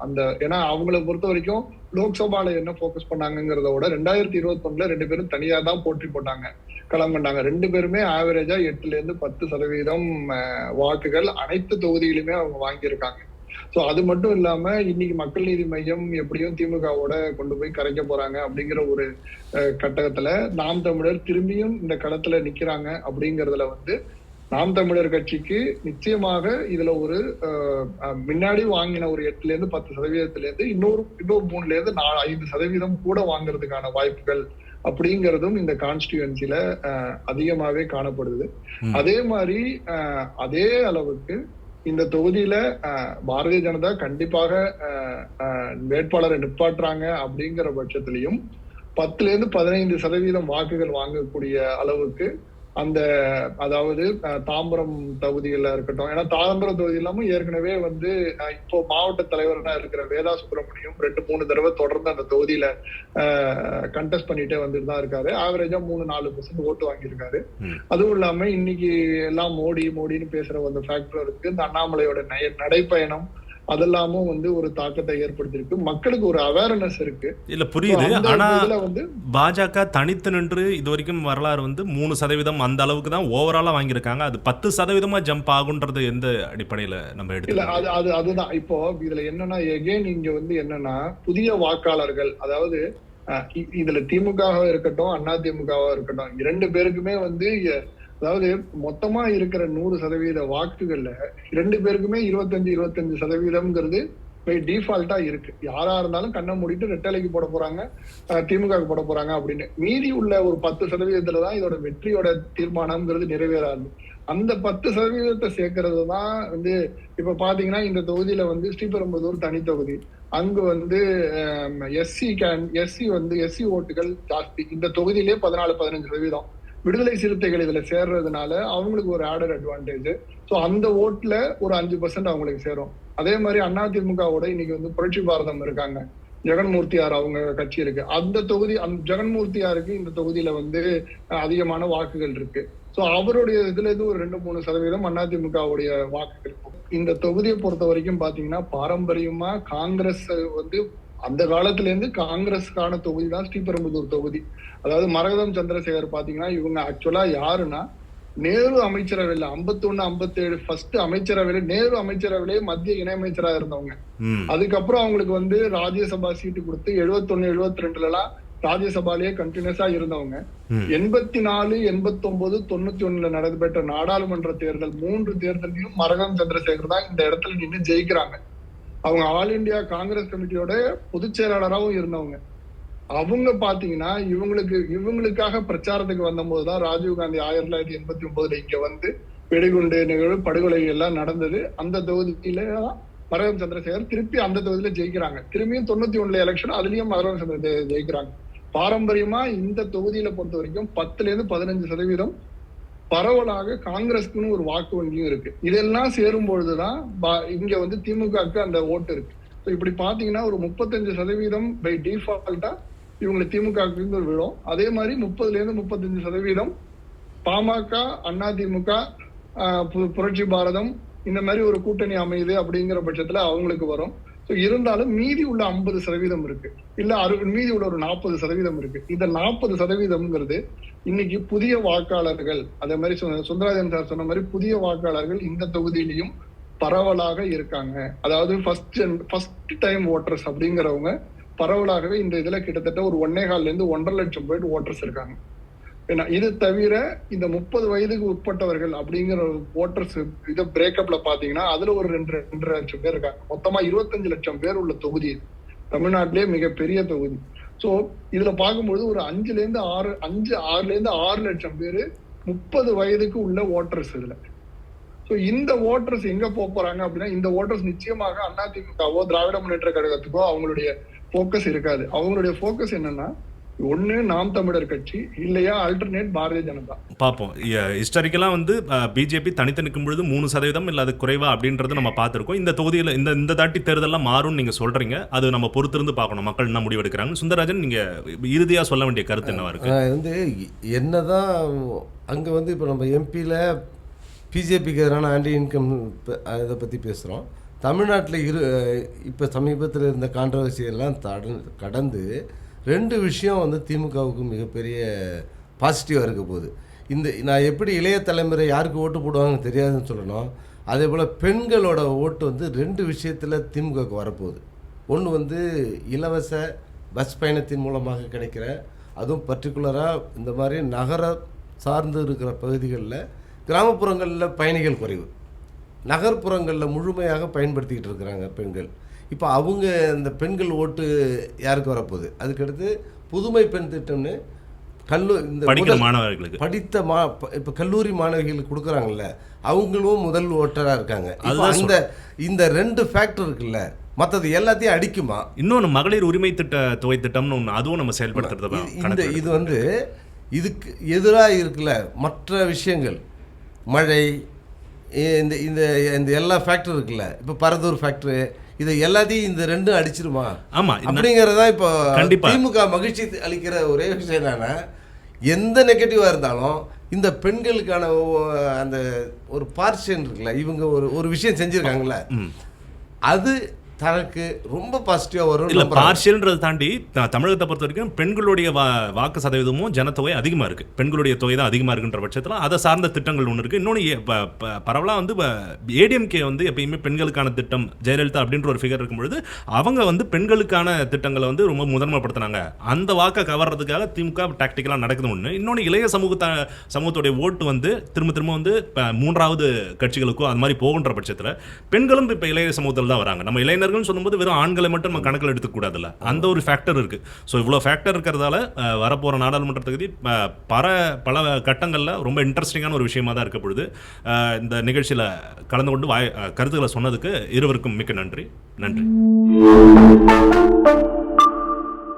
அந்த ஏன்னா அவங்கள பொறுத்த வரைக்கும் லோக்சபால என்ன போக்கஸ் பண்ணாங்கிறத விட 2021 ரெண்டு பேரும் தனியா தான் போட்டி போட்டாங்க, களம் பண்ணாங்க. ரெண்டு பேருமே ஆவரேஜா 8% வாக்குகள் அனைத்து தொகுதியிலுமே அவங்க வாங்கியிருக்காங்க. சோ அது மட்டும் இல்லாம இன்னைக்கு மக்கள் நீதி மையம் எப்படியும் திமுகவோட கொண்டு போய் கரைக்க போறாங்க அப்படிங்கிற ஒரு கட்டத்துல நாம் தமிழர் திரும்பியும் இந்த களத்துல நிக்கிறாங்க அப்படிங்கறதுல வந்து நாம் தமிழர் கட்சிக்கு நிச்சயமாக இதுல ஒரு முன்னாடி வாங்கின ஒரு 8% இன்னொரு 3% கூட வாங்குறதுக்கான வாய்ப்புகள் அப்படிங்கிறதும் இந்த கான்ஸ்டியூன்சில அதிகமாவே காணப்படுது. அதே மாதிரி அதே அளவுக்கு இந்த தொகுதியில பாரதிய ஜனதா கண்டிப்பாக வேட்பாளரை நிப்பாட்டுறாங்க அப்படிங்கிற பட்சத்திலையும் 10-15% வாக்குகள் வாங்கக்கூடிய அளவுக்கு அந்த அதாவது தாம்பரம் தொகுதியில இருக்கட்டும், ஏன்னா தாம்பரம் தொகுதி இல்லாம ஏற்கனவே வந்து இப்போ மாவட்ட தலைவரா இருக்கிற வேதா சுப்பிரமணியம் 2-3 தடவை தொடர்ந்து அந்த தொகுதியில கண்டெஸ்ட் பண்ணிட்டே வந்துட்டு தான் இருக்காரு. ஆவரேஜா 3-4% ஓட்டு வாங்கியிருக்காரு. அதுவும் இல்லாம இன்னைக்கு எல்லாம் மோடின்னு பேசுற அந்த ஃபேக்டர் இருக்கு. இந்த அண்ணாமலையோட நடைப்பயணம் அதெல்லாமும் வந்து ஒரு தாக்கத்தை ஏற்படுத்திருக்கு. மக்களுக்கு ஒரு அவேர்னஸ் இருக்கு. இல்ல புரியுது. ஆனா பாஜக தனித்து நின்று இது வரைக்கும் வரலாறு வந்து 3% அந்த அளவுக்கு தான் ஓவராலா வாங்கியிருக்காங்க. அது 10% ஜம்ப் ஆகுன்றது எந்த அடிப்படையில நம்ம எடுத்து அதுதான் இப்போ இதுல என்னன்னா எகெயின் இங்க வந்து என்னன்னா புதிய வாக்காளர்கள், அதாவது இதுல திமுகவா இருக்கட்டும் அதிமுகவா இருக்கட்டும், 2 பேருக்குமே வந்து அதாவது மொத்தமா இருக்கிற 100% வாக்குகள்ல 2 பேருக்குமே 25% பை டிஃபால்ட்டா இருக்கு. யாரா இருந்தாலும் கண்ணை மூடிட்டு ரெட்டலைக்கு போட போறாங்க, திமுக போட போறாங்க அப்படின்னு. மீதி உள்ள ஒரு 10% தான் இதோட வெற்றியோட தீர்மானம்ங்கிறது நிறைவேறாது. அந்த 10% சேர்க்கறது தான் வந்து இப்ப பாத்தீங்கன்னா இந்த தொகுதியில வந்து ஸ்ரீபெரும்புதூர் தனி தொகுதி, அங்கு வந்து எஸ்சி ஓட்டுகள் ஜாஸ்தி. இந்த தொகுதியிலே 14-15% விடுதலை சிறுத்தைகள் இதுல சேர்றதுனால அவங்களுக்கு ஒரு ஆடட் அட்வான்டேஜ். சோ அந்த ஓட்டுல ஒரு 5% அவங்களுக்கு சேரும். அதே மாதிரி அதிமுகவோட இன்னைக்கு வந்து புரட்சி பாரதம் இருக்காங்க, ஜெகன்மூர்த்தியார் அவங்க கட்சி இருக்கு. அந்த தொகுதி ஜெகன்மூர்த்தியாருக்கு இந்த தொகுதியில வந்து அதிகமான வாக்குகள் இருக்கு. சோ அவருடைய இதுல இருந்து ஒரு 2-3% அதிமுகவுடைய வாக்குகள். இந்த தொகுதியை பொறுத்த வரைக்கும் பாத்தீங்கன்னா பாரம்பரியமா காங்கிரஸ் வந்து அந்த காலத்துல இருந்து காங்கிரஸ்க்கான தொகுதி தான் ஸ்ரீபெரும்புதூர் தொகுதி. அதாவது மரகதம் சந்திரசேகர் பாத்தீங்கன்னா இவங்க ஆக்சுவலா யாருன்னா நேரு அமைச்சரவையில 51-57 ஃபர்ஸ்ட் அமைச்சரவையில நேரு அமைச்சரவையிலே மத்திய இணையமைச்சரா இருந்தவங்க. அதுக்கப்புறம் அவங்களுக்கு வந்து ராஜ்யசபா சீட்டு கொடுத்து 71-72 ராஜ்யசபாலேயே கண்டினியூஸா இருந்தவங்க. 84, 89, 91 நடைபெற்ற நாடாளுமன்ற தேர்தல் 3 தேர்தலையும் மரகதம் சந்திரசேகர் தான் இந்த இடத்துல நின்று ஜெயிக்கிறாங்க. அவங்க ஆல் இண்டியா காங்கிரஸ் கமிட்டியோட பொதுச் செயலாளராகவும் இருந்தவங்க. அவங்க பாத்தீங்கன்னா இவங்களுக்காக பிரச்சாரத்துக்கு வந்த போதுதான் ராஜீவ்காந்தி 1989 இங்க வந்து வெடிகுண்டு நிகழ்வு படுகொலை எல்லாம் நடந்தது. அந்த தொகுதியில மரகதம் சந்திரசேகர் திருப்பி அந்த தொகுதியில ஜெயிக்கிறாங்க. திரும்பியும் 91 எலெக்ஷன் அதுலயும் மரகதம் சந்திரசேகர் ஜெயிக்கிறாங்க. பாரம்பரியமா இந்த தொகுதியில பொறுத்த வரைக்கும் 10-15% பரவலாக காங்கிரஸ்க்குன்னு ஒரு வாக்கு வங்கியும் இருக்கு. இதெல்லாம் சேரும் பொழுதுதான் இங்க வந்து திமுகவுக்கு அந்த ஓட்டு இருக்கு. இப்படி பாத்தீங்கன்னா ஒரு 35% பை டிஃபால்ட்டா இவங்களை திமுகவுக்கு விழும். அதே மாதிரி 30-35% பாமக, அதிமுக, புரட்சி பாரதம் இந்த மாதிரி ஒரு கூட்டணி அமையுது அப்படிங்கிற பட்சத்துல அவங்களுக்கு வரும். இருந்தாலும் மீதி உள்ள 50% இருக்கு, இல்ல மீதி உள்ள ஒரு 40% இருக்கு. இந்த 40%ங்கிறது இன்னைக்கு புதிய வாக்காளர்கள், அதே மாதிரி சுந்தரராஜன் சார் சொன்ன மாதிரி புதிய வாக்காளர்கள் இந்த தொகுதியிலையும் பரவலாக இருக்காங்க. அதாவது ஃபர்ஸ்ட் டைம் ஓட்டர்ஸ் அப்படிங்கிறவங்க பரவலாகவே இந்த இதுல கிட்டத்தட்ட ஒரு 1.25 லட்சம் பேர் ஓட்டர்ஸ் இருக்காங்க. இது தவிர இந்த 30 வயதுக்கு உட்பட்டவர்கள் அப்படிங்கிற ஓட்டர்ஸ் இதை பிரேக்கப்ல பாத்தீங்கன்னா அதுல ஒரு 2 லட்சம் பேர் இருக்காங்க. மொத்தமா 25 லட்சம் பேர் உள்ள தொகுதி, தமிழ்நாட்டிலேயே மிகப்பெரிய தொகுதி. சோ இதுல பார்க்கும்போது ஒரு 6 லட்சம் பேரு 30 வயதுக்கு உள்ள ஓட்டர்ஸ் இதுல. சோ இந்த ஓட்டர்ஸ் எங்க போறாங்க அப்படின்னா, இந்த ஓட்டர்ஸ் நிச்சயமாக அதிமுகவோ திராவிட முன்னேற்ற கழகத்துக்கோ அவங்களுடைய போக்கஸ் இருக்காது. அவங்களுடைய போக்கஸ் என்னன்னா ஒண்ணு நாம் தமிழர் கட்சி, இல்லையா ஆல்டர்னேட் பாரதிய ஜனதா. பார்ப்போம். ஹிஸ்டாரிக்கலாக வந்து பிஜேபி தனித்து நிற்கும் பொழுது 3% இல்லை அது குறைவா அப்படின்றது நம்ம பார்த்துருக்கோம். இந்த தொகுதியில் இந்த தாட்டி தேர்தலாம் மாறும்னு நீங்கள் சொல்கிறீங்க. அது நம்ம பொறுத்திருந்து பார்க்கணும் மக்கள் என்ன முடிவெடுக்கிறாங்க. சுந்தரராஜன், நீங்கள் இறுதியாக சொல்ல வேண்டிய கருத்து என்னவா இருக்குது? வந்து என்னதான் அங்கே வந்து இப்போ நம்ம எம்பியில் பிஜேபிக்கு எதிரான ஆன்டி இன்கம் இதை பற்றி பேசுகிறோம். தமிழ்நாட்டில் இப்போ சமீபத்தில் இருந்த கான்ட்ரவர்சி எல்லாம் கடந்து 2 விஷயம் வந்து திமுகவுக்கு மிகப்பெரிய பாசிட்டிவாக இருக்க போகுது. நான் எப்படி இளைய தலைமுறை யாருக்கு ஓட்டு போடுவாங்கன்னு தெரியாதுன்னு சொல்லணும், அதே போல் பெண்களோட ஓட்டு வந்து 2 விஷயத்தில் திமுகவுக்கு வரப்போகுது. ஒன்று வந்து இலவச பஸ் பயணத்தின் மூலமாக கிடைக்கிற, அதுவும் பர்டிகுலராக இந்த மாதிரி நகர சார்ந்து இருக்கிற பகுதிகளில், கிராமப்புறங்களில் பயணிகள் குறைவு, நகர்ப்புறங்களில் முழுமையாக பயன்படுத்திக்கிட்டு இருக்கிறாங்க பெண்கள். இப்போ அவங்க இந்த பெண்கள் ஓட்டு யாருக்கு வரப்போகுது? அதுக்கடுத்து புதுமை பெண் திட்டம்னு படிக்கிற மாணவர்களுக்கு படித்த இப்போ கல்லூரி மாணவிகளுக்கு கொடுக்குறாங்கல்ல, அவங்களும் முதல் ஓட்டராக இருக்காங்க. இந்த 2 ஃபேக்டர் இருக்குல்ல, மற்றது எல்லாத்தையும் அடிக்குமா? இன்னொன்று மகளிர் உரிமை தொகை திட்டம்னு ஒன்று, அதுவும் நம்ம செயல்படுத்துறது. இது வந்து இதுக்கு எதிராக இருக்குல்ல மற்ற விஷயங்கள், மழை, இந்த எல்லா ஃபேக்டர் இருக்குல்ல, இப்போ பரதூர் ஃபேக்டரி, இதை எல்லாத்தையும் இந்த 2 அடிச்சிருமா? ஆமாம், அப்படிங்கிறதா இப்போ கண்டிப்பாக திமுக மகிழ்ச்சி அளிக்கிற ஒரே விஷயம் என்னன்னா, எந்த நெகட்டிவாக இருந்தாலும் இந்த பெண்களுக்கான அந்த ஒரு பார்ஷன் இருக்குல்ல, இவங்க ஒரு விஷயம் செஞ்சுருக்காங்கல்ல, அது தனக்கு ரொம்ப பாசிட்டிவாக வரும். இல்லை, பார்ஷியல்ன்றதை தாண்டி தமிழகத்தை பொறுத்த வரைக்கும் பெண்களுடைய வாக்கு சதவீதமும் ஜனத்தொகை அதிகமாக இருக்குது. பெண்களுடைய தொகை தான் அதிகமாக இருக்குன்ற பட்சத்தில் அதை சார்ந்த திட்டங்கள் ஒன்று இருக்குது. இன்னொன்று பரவலாக வந்து ஏடிஎம்கே வந்து எப்பயுமே பெண்களுக்கான திட்டம், ஜெயலலிதா அப்படின்ற ஒரு ஃபிகர் இருக்கும்பொழுது அவங்க வந்து பெண்களுக்கான திட்டங்களை வந்து ரொம்ப முதன்மைப்படுத்தினாங்க. அந்த வாக்கை கவர்றதுக்காக திமுக டாக்டிக்கலாக நடக்குது ஒன்று. இன்னொன்று இளைய சமூகத்துடைய ஓட்டு வந்து திரும்ப வந்து 3வது கட்சிகளுக்கும் அது மாதிரி போகின்ற பட்சத்தில் பெண்களும் இப்போ இளைய சமூகத்தில் தான் வராங்க. நம்ம இளைஞர்கள் சொல்லும்போது வெறும் ஆண்களை மட்டும் நம்ம கணக்கில் எடுத்துக்கூடாதுல்ல, அந்த ஒரு ஃபேக்டர் இருக்கு. ஸோ இவ்வளோ ஃபேக்டர் இருக்கிறதால வரப்போகிற நாடாளுமன்ற தொகுதி பல கட்டங்களில் ரொம்ப இன்ட்ரெஸ்டிங்கான ஒரு விஷயமா தான் இருக்க பொழுது இந்த நிகழ்ச்சியில் கலந்து கொண்டு கருத்துக்களை சொன்னதுக்கு இருவருக்கும் மிக்க நன்றி.